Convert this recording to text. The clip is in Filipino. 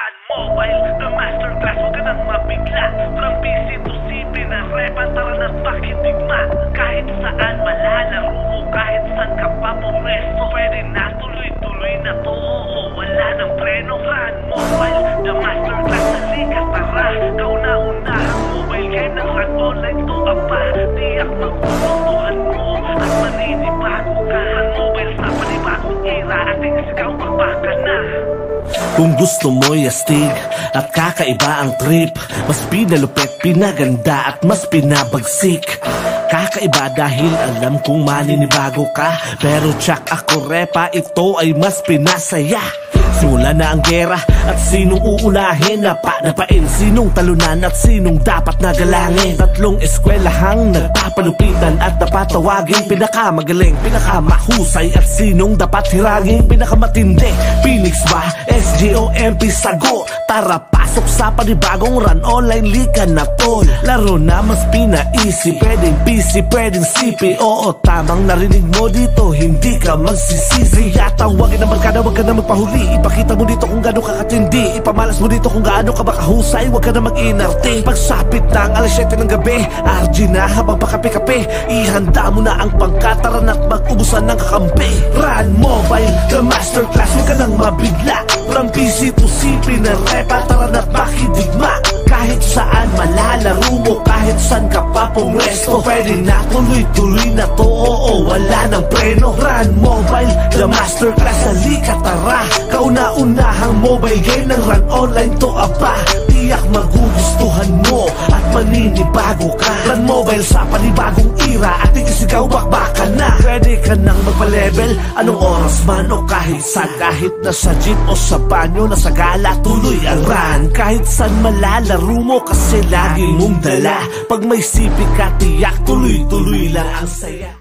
Run Mobile, the masterclass, huwag ka nang mabigla. From PC to CP na repan, tara na't pakidigma. Kahit saan malalaro mo, kahit saan ka pa pumesto, pwede na tuloy-tuloy na to, oo, wala nang preno. Run Mobile, the masterclass, halika tara. Kauna-unahang mobile game ng Run Online to apa. Tiyak magugustuhan mo at maninibago ka. Run Mobile sa panibagong era, ating sigaw magbaka na. Kung gusto mo'y astig at kakaiba ang trip, mas pinalupit, pinaganda at mas pinabagsik. Kakaiba dahil alam kong maninibago ka, pero tsak ako repa, ito ay mas pinasaya. Simula na ang gera at sinong uunahin, napain sinong talunan at sinong dapat nagalangin. Tatlong eskwelahang nagpapalupitan at napatawagin, pinakamagaling, pinakamahusay at sinong dapat hiragin. Pinakamatindi, Phoenix ba? SGOMP sago. Tara pasok sa panibagong Run Online, lika na tol. Laro na mas pinaisip, pwedeng PC, pwedeng CP. Oo, tamang narinig mo dito, hindi ka magsisisi. Tawagin naman ka na, wag ka na magpahuli. Ipakita mo dito kung gaano ka katindi, ipamalas mo dito kung gaano ka makahusay. Huwag ka na mag-inarte. Pagsapit ng alas 7 ng gabi, RG na habang pakape-kape, ihanda mo na ang pangkataran at mag-ubusan ng kakampi. Run Mobile, the masterclass, huwag ka nang mabigla. From PC to CP na repa, tara na't makidigma. Kahit saan malalaro mo, kahit saan ka pa pumwesto, pwede na tuloy-tuloy na to, oo, wala nang preno. Run Mobile, the masterclass, halika tara. Kauna-unahang mobile game ng Run Online to apa. Tiyak magugustuhan mo at maninibago ka. Run Mobile sa panibagong era, ating isigaw bakbakan na. Pwede ka nang magpa-level, anong oras man o kahit saan. Kahit nasa jeep o sa banyo, nasa gala, tuloy ang run. Kahit saan malalaro mo kasi lagi mong dala. Pag may sipi ka, tiyak tuloy-tuloy lang ang saya.